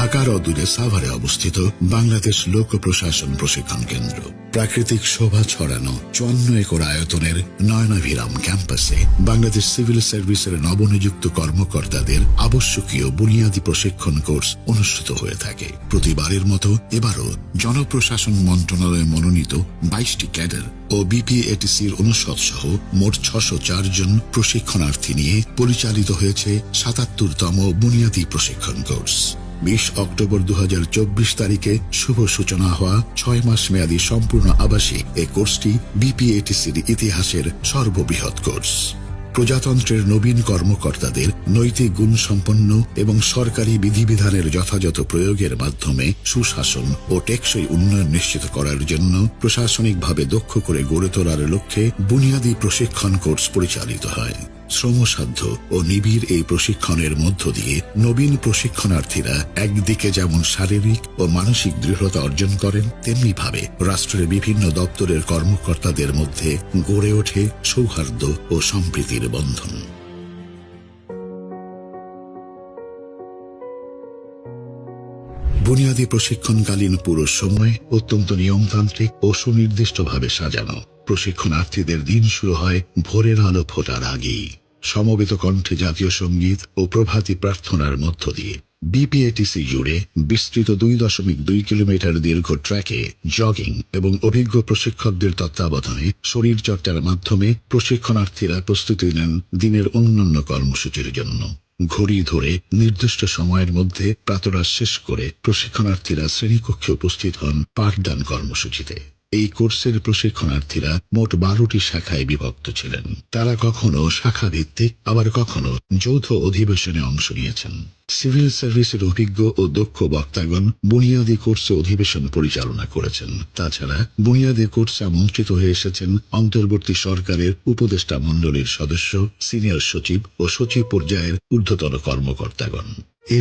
ঢাকার অদূরে সাভারে অবস্থিত বাংলাদেশ লোক প্রশাসন প্রশিক্ষণ কেন্দ্র। প্রাকৃতিক শোভা ছড়ানো 54 একর আয়তনের নয়নাভিরাম ক্যাম্পাসে বাংলাদেশ সিভিল সার্ভিসের নবনিযুক্ত কর্মকর্তাদের আবশ্যকীয় বুনিয়াদী প্রশিক্ষণ কোর্স অনুষ্ঠিত হয়ে থাকে। প্রতিবারের মতো এবারও জনপ্রশাসন মন্ত্রণালয়ে মনোনীত 22টি ক্যাডার ও বিপিএটিসির অনুষদ সহ মোট 604 জন প্রশিক্ষণার্থী নিয়ে পরিচালিত হয়েছে 77তম বুনিয়াদী প্রশিক্ষণ কোর্স। 20 অক্টোবর 2024 তারিখে শুভ সূচনা হওয়া 6 মাস মেয়াদী সম্পূর্ণ আবাসিক এই কোর্সটি বিপিএটিসির ইতিহাসের সর্ববৃহৎ কোর্স। প্রজাতন্ত্রের নবীন কর্মকর্তাদের নৈতিক গুণ সম্পন্ন এবং সরকারি বিধিবিধানের যথাযথ প্রয়োগের মাধ্যমে সুশাসন ও টেকসই উন্নয়ন নিশ্চিত করার জন্য প্রশাসনিকভাবে দক্ষ করে গড়ে তোলার লক্ষ্যে বুনিয়াদী প্রশিক্ষণ কোর্স পরিচালিত হয়। শ্রমসাধ্য ও নিবিড় এই প্রশিক্ষণের মধ্য দিয়ে নবীন প্রশিক্ষণার্থীরা একদিকে যেমন শারীরিক ও মানসিক দৃঢ়তা অর্জন করেন, তেমনি ভাবে রাষ্ট্রের বিভিন্ন দপ্তরের কর্মকর্তাদের মধ্যে গড়ে ওঠে সৌহার্দ্য ও সম্প্রীতির বন্ধন। বুনিয়াদী প্রশিক্ষণকালীন পুরো সময় অত্যন্ত নিয়মতান্ত্রিক ও সুনির্দিষ্টভাবে সাজানো। প্রশিক্ষণার্থীদের দিন শুরু হয় ভোরের আলো ফোটার আগেই সমবেত কণ্ঠে জাতীয় সঙ্গীত ও প্রভাতী প্রার্থনার মধ্য দিয়ে। বিপিএটিসি জুড়ে বিস্তৃত 2.2 কিলোমিটার দীর্ঘ ট্র্যাকে জগিং এবং অভিজ্ঞ প্রশিক্ষকদের তত্ত্বাবধানে শরীরচর্চার মাধ্যমে প্রশিক্ষণার্থীরা প্রস্তুতি নেন দিনের অন্যান্য কর্মসূচির জন্য। ঘড়ি ধরে নির্দিষ্ট সময়ের মধ্যে প্রাতরাশ শেষ করে প্রশিক্ষণার্থীরা শ্রেণীকক্ষে উপস্থিত হন পাঠদান কর্মসূচিতে। এই কোর্সের প্রশিক্ষণার্থীরা মোট 12টি শাখায় বিভক্ত ছিলেন। তারা কখনো শাখা ভিত্তিক, আবার কখনো যৌথ অধিবেশনে অংশ নিয়েছেন। সিভিল সার্ভিসের অভিজ্ঞ ও দক্ষ বক্তাগণ বুনিয়াদী কোর্সে অধিবেশন পরিচালনা করেছেন। তাছাড়া বুনিয়াদী কোর্সে আমন্ত্রিত হয়ে এসেছেন অন্তর্বর্তী সরকারের উপদেষ্টা মণ্ডলীর সদস্য, সিনিয়র সচিব ও সচিব পর্যায়ের ঊর্ধ্বতন কর্মকর্তাগণ।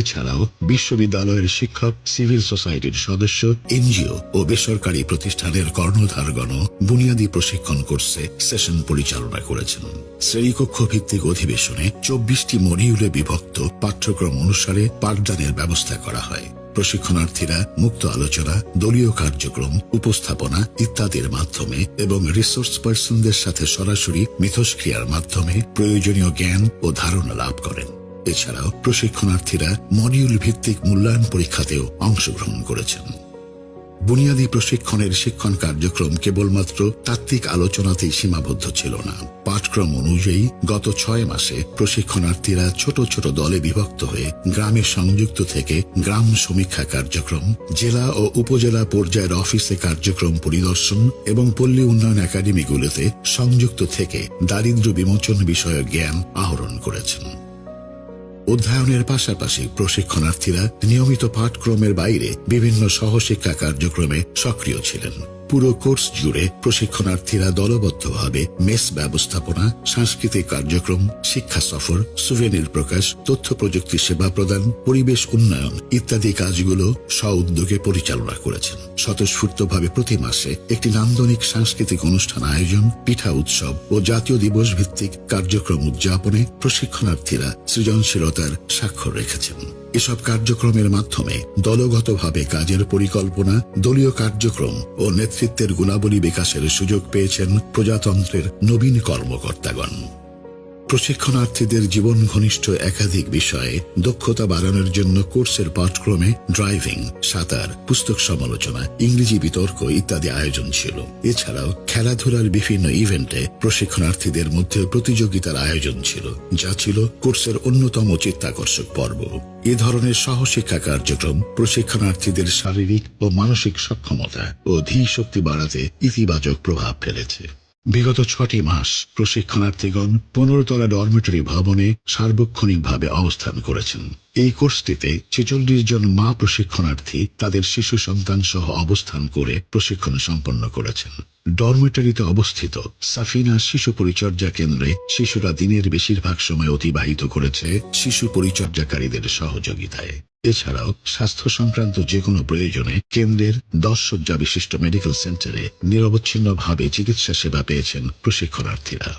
এছাড়াও বিশ্ববিদ্যালয়ের শিক্ষক, সিভিল সোসাইটির সদস্য, এনজিও ও বেসরকারি প্রতিষ্ঠানের কর্ণধারগণ বুনিয়াদী প্রশিক্ষণ কোর্সে সেশন পরিচালনা করেছেন। শ্রেণীকক্ষ ভিত্তিক অধিবেশনে 24টি মডিউলে বিভক্ত পাঠ্যক্রম অনুসারে পাঠদানের ব্যবস্থা করা হয়। প্রশিক্ষণার্থীরা মুক্ত আলোচনা, দলীয় কার্যক্রম, উপস্থাপনা ইত্যাদির মাধ্যমে এবং রিসোর্স পার্সনদের সাথে সরাসরি মিথস্ক্রিয়ার মাধ্যমে প্রয়োজনীয় জ্ঞান ও ধারণা লাভ করেন। এছাড়াও প্রশিক্ষণার্থীরা মডিউল ভিত্তিক মূল্যায়ন পরীক্ষাতেও অংশগ্রহণ করেছেন। বুনিয়াদী প্রশিক্ষণের শিক্ষণ কার্যক্রম কেবলমাত্র তাত্ত্বিক আলোচনাতেই সীমাবদ্ধ ছিল না। পাঠক্রম অনুযায়ী গত 6 মাসে প্রশিক্ষণার্থীরা ছোট ছোট দলে বিভক্ত হয়ে গ্রামে সংযুক্ত থেকে গ্রাম সমীক্ষা কার্যক্রম, জেলা ও উপজেলা পর্যায়ের অফিসে কার্যক্রম পরিদর্শন এবং পল্লী উন্নয়ন একাডেমিগুলোতে সংযুক্ত থেকে দারিদ্র্য বিমোচন বিষয়ক জ্ঞান আহরণ করেছেন। অধ্যয়নের পাশাপাশি প্রশিক্ষণার্থীরা নিয়মিত পাঠক্রমের বাইরে বিভিন্ন সহশিক্ষা কার্যক্রমে সক্রিয় ছিলেন। পুরো কোর্স জুড়ে প্রশিক্ষণার্থীরা দলবদ্ধভাবে মেস ব্যবস্থাপনা, সাংস্কৃতিক কার্যক্রম, শিক্ষা সফর, সুভেনির প্রকাশ, তথ্য প্রযুক্তি সেবা প্রদান, পরিবেশ উন্নয়ন ইত্যাদি কাজগুলো স্ব-উদ্যোগে পরিচালনা করেছেন। স্বতঃস্ফূর্তভাবে প্রতি মাসে একটি নান্দনিক সাংস্কৃতিক অনুষ্ঠান আয়োজন, পিঠা উৎসব ও জাতীয় দিবস ভিত্তিক কার্যক্রম উদযাপনে প্রশিক্ষণার্থীরা সৃজনশীলতার স্বাক্ষর রেখেছেন। এসব কার্যক্রমের মাধ্যমে দলগতভাবে কাজের পরিকল্পনা, দলীয় কার্যক্রম ও নেতৃত্বের গুণাবলী বিকাশের সুযোগ পেয়েছেন প্রজাতন্ত্রের নবীন কর্মকর্তাগণ। প্রশিক্ষণার্থীদের জীবন ঘনিষ্ঠ একাধিক বিষয়ে দক্ষতা বাড়ানোর জন্য কোর্সের পাঠক্রমে ড্রাইভিং, সাঁতার, পুস্তক সমালোচনা, ইংরেজি বিতর্ক ইত্যাদি আয়োজন ছিল। এছাড়াও খেলাধুলার বিভিন্ন ইভেন্টে প্রশিক্ষণার্থীদের মধ্যে প্রতিযোগিতার আয়োজন ছিল, যা ছিল কোর্সের অন্যতম চিত্তাকর্ষক পর্ব। এ ধরনের সহশিক্ষা কার্যক্রম প্রশিক্ষণার্থীদের শারীরিক ও মানসিক সক্ষমতা ও ধীশক্তি বাড়াতে ইতিবাচক প্রভাব ফেলেছে। বিগত 6টি মাস প্রশিক্ষণার্থীগণ 15 তলা ডরমিটরি ভবনে সার্বক্ষণিকভাবে অবস্থান করেছেন। এই কোর্সটিতে 46 জন মা প্রশিক্ষণার্থী তাদের শিশু সন্তান সহ অবস্থান করে প্রশিক্ষণ সম্পন্ন করেছেন। ডরমিটরিতে অবস্থিত সাফিনা শিশু পরিচর্যা কেন্দ্রে শিশুরা দিনের বেশিরভাগ সময় অতিবাহিত করেছে শিশু পরিচর্যাকারীদের সহযোগিতায়। এছাড়াও স্বাস্থ্য সংক্রান্ত যে কোনো প্রয়োজনে কেন্দ্রের 10 শয্যা বিশিষ্ট মেডিকেল সেন্টারে নিরবচ্ছিন্নভাবে চিকিৎসা সেবা পেয়েছেন প্রশিক্ষণার্থীরা।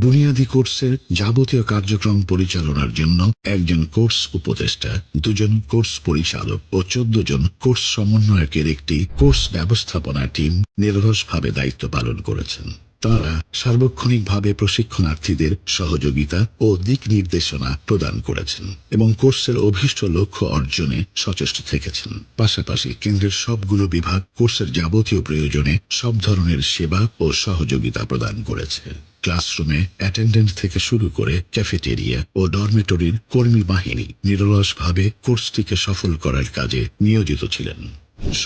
বুনিয়াদী কোর্সের যাবতীয় কার্যক্রম পরিচালনার জন্য একজন কোর্স উপদেষ্টা, 2 জন কোর্স পরিচালক ও 14 জন কোর্স সমন্বয়কের একটি কোর্স ব্যবস্থাপনা টিম নিরলসভাবে দায়িত্ব পালন করেছেন। তাঁরা সার্বক্ষণিকভাবে প্রশিক্ষণার্থীদের সহযোগিতা ও দিক নির্দেশনা প্রদান করেছেন এবং কোর্সের অভীষ্ট লক্ষ্য অর্জনে সচেষ্ট থেকেছেন। পাশাপাশি কেন্দ্রের সবগুলো বিভাগ কোর্সের যাবতীয় প্রয়োজনে সব ধরনের সেবা ও সহযোগিতা প্রদান করেছে। ক্লাসরুমে অ্যাটেন্ডেন্ট থেকে শুরু করে ক্যাফেটেরিয়া ও ডরমেটরির কর্মী বাহিনী নিরলসভাবে কোর্সটিকে সফল করার কাজে নিয়োজিত ছিলেন।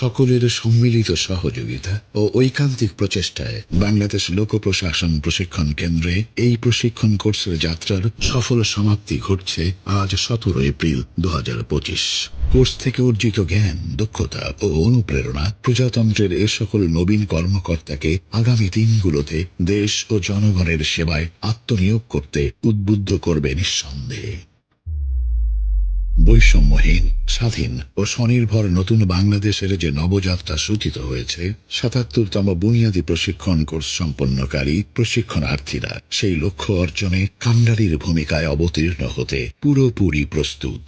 সকলের সম্মিলিত সহযোগিতা ও ঐকান্তিক প্রচেষ্টায় বাংলাদেশ লোক প্রশাসন প্রশিক্ষণ কেন্দ্রে এই প্রশিক্ষণ কোর্সের যাত্রার সফল সমাপ্তি ঘটছে আজ 17 এপ্রিল 2025। কোর্স থেকে অর্জিত জ্ঞান, দক্ষতা ও অনুপ্রেরণা প্রজাতন্ত্রের এ সকল নবীন কর্মকর্তাকে আগামী দিনগুলোতে দেশ ও জনগণের সেবায় আত্মনিয়োগ করতে উদ্বুদ্ধ করবে নিঃসন্দেহে। বৈষম্যহীন, স্বাধীন ও স্বনির্ভর নতুন বাংলাদেশের যে নবযাত্রা সূচিত হয়েছে, ৭৭তম বুনিয়াদী প্রশিক্ষণ কোর্স সম্পন্নকারী প্রশিক্ষণার্থীরা সেই লক্ষ্য অর্জনে কাণ্ডারির ভূমিকায় অবতীর্ণ হতে পুরোপুরি প্রস্তুত।